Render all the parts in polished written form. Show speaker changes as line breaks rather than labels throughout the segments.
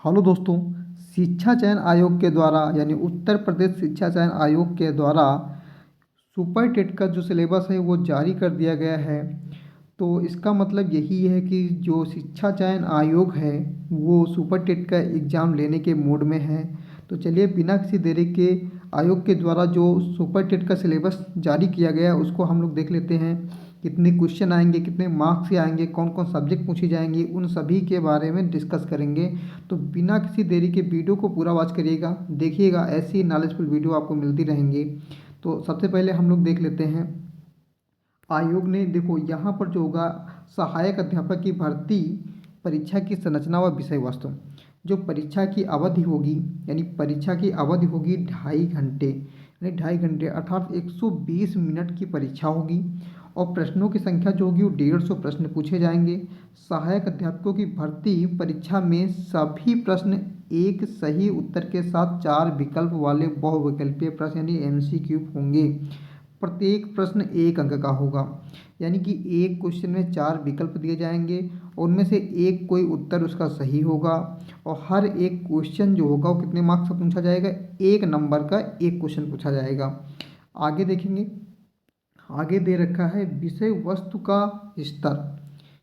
Hello दोस्तों। शिक्षा चयन आयोग के द्वारा यानी उत्तर प्रदेश शिक्षा चयन आयोग के द्वारा सुपर टेट का जो सिलेबस है वो जारी कर दिया गया है। तो इसका मतलब यही है कि जो शिक्षा चयन आयोग है वो सुपर टेट का एग्ज़ाम लेने के मूड में है। तो चलिए बिना किसी देरी के आयोग के द्वारा जो सुपर टेट का सिलेबस जारी किया गया है उसको हम लोग देख लेते हैं। कितने क्वेश्चन आएंगे, कितने मार्क्स से आएंगे, कौन कौन सब्जेक्ट पूछी जाएंगी, उन सभी के बारे में डिस्कस करेंगे। तो बिना किसी देरी के वीडियो को पूरा वॉच करिएगा, देखिएगा, ऐसी नॉलेजफुल वीडियो आपको मिलती रहेंगी। तो सबसे पहले हम लोग देख लेते हैं आयोग ने, देखो यहाँ पर जो होगा सहायक अध्यापक की भर्ती परीक्षा की संरचना व विषय वस्तु। जो परीक्षा की अवधि होगी यानी परीक्षा की अवधि होगी 2.5 घंटे, यानी 2.5 घंटे अर्थात 120 मिनट की परीक्षा होगी। और प्रश्नों की संख्या जो होगी वो 150 प्रश्न पूछे जाएंगे। सहायक अध्यापकों की भर्ती परीक्षा में सभी प्रश्न एक सही उत्तर के साथ 4 विकल्प वाले बहुविकल्पीय प्रश्न यानी MCQ होंगे। प्रत्येक प्रश्न 1 अंक का होगा, यानी कि एक क्वेश्चन में 4 विकल्प दिए जाएंगे और उनमें से एक कोई उत्तर उसका सही होगा। और हर एक क्वेश्चन जो होगा वो कितने मार्क्स का पूछा जाएगा, 1 नंबर का एक क्वेश्चन पूछा जाएगा। आगे देखेंगे, आगे दे रखा है विषय वस्तु का स्तर,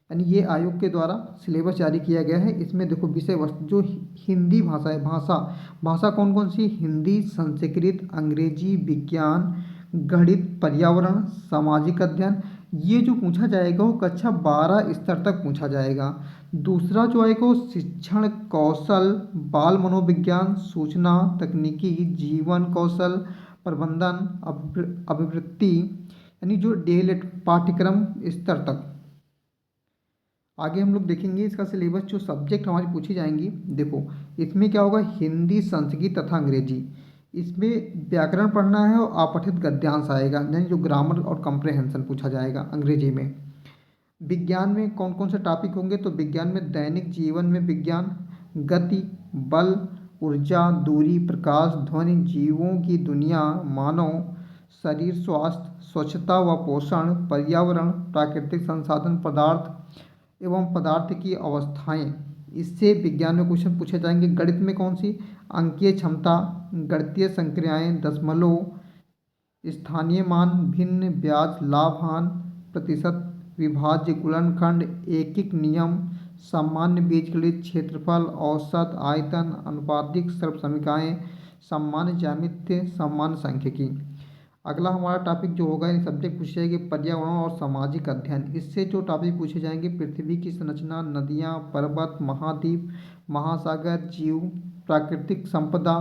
यानी ये आयोग के द्वारा सिलेबस जारी किया गया है। इसमें देखो विषय वस्तु जो हिंदी भाषा है, भाषा भाषा कौन कौन सी, हिंदी, संस्कृत, अंग्रेजी, विज्ञान, गणित, पर्यावरण, सामाजिक अध्ययन, ये जो पूछा जाएगा वो कक्षा 12 स्तर तक पूछा जाएगा। दूसरा जो आएगा वो शिक्षण कौशल, बाल मनोविज्ञान, सूचना तकनीकी, जीवन कौशल, प्रबंधन, अभिवृत्ति, यानी जो DLED पाठ्यक्रम स्तर तक। आगे हम लोग देखेंगे इसका सिलेबस, जो सब्जेक्ट हमारी पूछी जाएंगी। देखो इसमें क्या होगा, हिंदी, संस्कृत तथा अंग्रेजी। इसमें व्याकरण पढ़ना है और अपठित गद्यांश आएगा, यानी जो ग्रामर और कंप्रहेंशन पूछा जाएगा अंग्रेजी में। विज्ञान में कौन कौन से टॉपिक होंगे, तो विज्ञान में दैनिक जीवन में विज्ञान, गति, बल, ऊर्जा, दूरी, प्रकाश, ध्वनि, जीवों की दुनिया, मानव शरीर, स्वास्थ्य, स्वच्छता व पोषण, पर्यावरण, प्राकृतिक संसाधन, पदार्थ एवं पदार्थ की अवस्थाएं। इससे विज्ञान में क्वेश्चन पूछे जाएंगे। गणित में कौन सी, अंकीय क्षमता, गणितीय संक्रियाएं, दशमलव, स्थानीय मान, भिन्न, ब्याज, लाभ, हान, प्रतिशत, विभाज्य, गुणनखंड, एकिक नियम, सामान्य बीजगणित, क्षेत्रफल, औसत, आयतन, अनुपातिक, सर्वसमीकाएँ, सामान्य ज्यामिति, सामान्य सांख्यिकी। अगला हमारा टॉपिक जो होगा इन सब्जेक्ट पूछे जाएंगे पर्यावरण और सामाजिक अध्ययन। इससे जो टॉपिक पूछे जाएंगे पृथ्वी की संरचना, नदियाँ, पर्वत, महाद्वीप, महासागर, जीव, प्राकृतिक संपदा,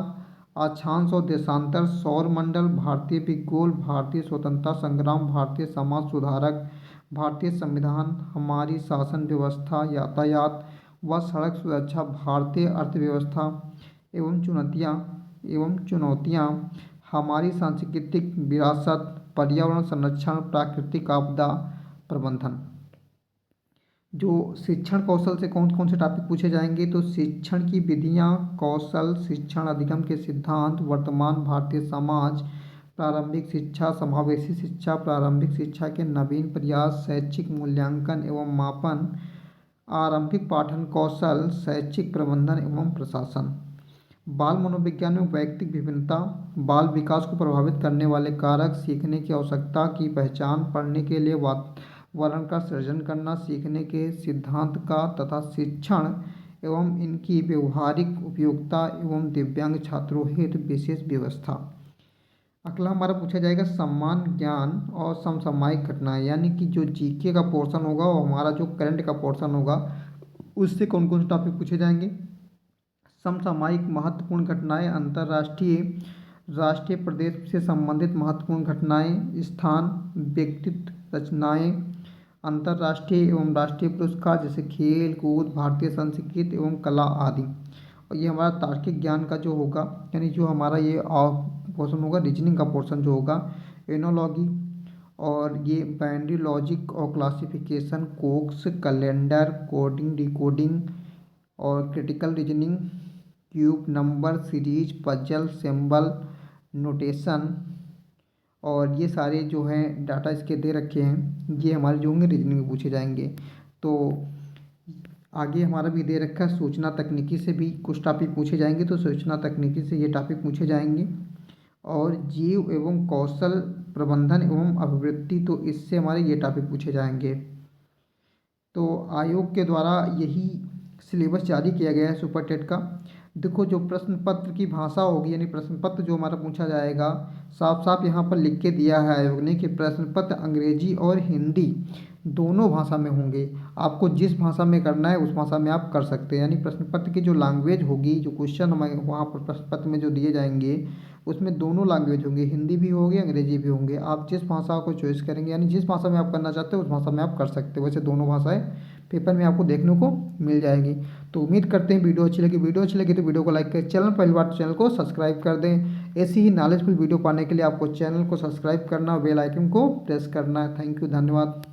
अक्षांश और देशांतर, सौर मंडल, भारतीय भूगोल, भारतीय स्वतंत्रता संग्राम, भारतीय समाज सुधारक, भारतीय संविधान, हमारी शासन व्यवस्था, यातायात व सड़क सुरक्षा, भारतीय अर्थव्यवस्था एवं चुनौतियाँ, हमारी सांस्कृतिक विरासत, पर्यावरण संरक्षण, प्राकृतिक आपदा प्रबंधन। जो शिक्षण कौशल से कौन कौन से टॉपिक पूछे जाएंगे, तो शिक्षण की विधियाँ, कौशल, शिक्षण अधिगम के सिद्धांत, वर्तमान भारतीय समाज, प्रारंभिक शिक्षा, समावेशी शिक्षा, प्रारंभिक शिक्षा के नवीन प्रयास, शैक्षिक मूल्यांकन एवं मापन, आरंभिक पाठन कौशल, शैक्षिक प्रबंधन एवं प्रशासन। बाल मनोविज्ञान में वैयक्तिक विभिन्नता, बाल विकास को प्रभावित करने वाले कारक, सीखने की आवश्यकता की पहचान, पढ़ने के लिए वातावरण का सृजन करना, सीखने के सिद्धांत का तथा शिक्षण एवं इनकी व्यवहारिक उपयोगिता एवं दिव्यांग छात्रों हेतु विशेष व्यवस्था। अगला हमारा पूछा जाएगा सम्मान ज्ञान और समसामयिक घटनाएं, यानी कि जो GK का पोर्शन होगा और हमारा जो करंट का पोर्शन होगा उससे कौन कौन से टॉपिक पूछे जाएंगे। समसामयिक महत्वपूर्ण घटनाएं, अंतर्राष्ट्रीय, राष्ट्रीय, प्रदेश से संबंधित महत्वपूर्ण घटनाएं, स्थान, व्यक्तित्व, रचनाएं, अंतर्राष्ट्रीय एवं राष्ट्रीय पुरस्कार जैसे खेल कूद, भारतीय संस्कृति एवं कला आदि। और ये हमारा तार्किक ज्ञान का जो होगा, यानी जो हमारा ये पोर्शन होगा रीजनिंग का पोर्शन जो होगा, एनोलॉगी और ये बाइनरी लॉजिक और classification, clocks, calendar, coding, decoding और critical reasoning, cube number series, puzzle, symbol, notation, और ये सारे जो हैं डाटा इसके दे रखे हैं, ये हमारे जो होंगे रीजनिंग में पूछे जाएंगे। तो आगे हमारा भी दे रखा है सूचना तकनीकी से भी कुछ टॉपिक पूछे जाएंगे, तो सूचना तकनीकी से ये टॉपिक पूछे जाएंगे। और जीव एवं कौशल प्रबंधन एवं अभिवृद्धि, तो इससे हमारे ये टॉपिक पूछे जाएंगे। तो आयोग के द्वारा यही सिलेबस जारी किया गया है सुपर टेट का। देखो जो प्रश्न पत्र की भाषा होगी यानी प्रश्न पत्र जो हमारा पूछा जाएगा, साफ साफ यहाँ पर लिख के दिया है आयोग ने कि प्रश्न पत्र अंग्रेजी और हिंदी दोनों भाषा में होंगे। आपको जिस भाषा में करना है उस भाषा में आप कर सकते हैं। यानी प्रश्न पत्र की जो लैंग्वेज होगी, जो क्वेश्चन हमें वहाँ पर प्रश्न पत्र में जो दिए जाएंगे उसमें दोनों लैंग्वेज होंगे, हिंदी भी होगी अंग्रेजी भी होंगे। आप जिस भाषा को चॉइस करेंगे यानी जिस भाषा में आप करना चाहते हो उस भाषा में आप कर सकते हो। वैसे दोनों भाषाएं पेपर में आपको देखने को मिल जाएगी। तो उम्मीद करते हैं वीडियो अच्छी लगी तो वीडियो को लाइक करें, चैनल पहली बार चैनल को सब्सक्राइब कर दें। ऐसी ही नॉलेजफुल वीडियो पाने के लिए आपको चैनल को सब्सक्राइब करना, बेल आइकन को प्रेस करना है। थैंक यू, धन्यवाद।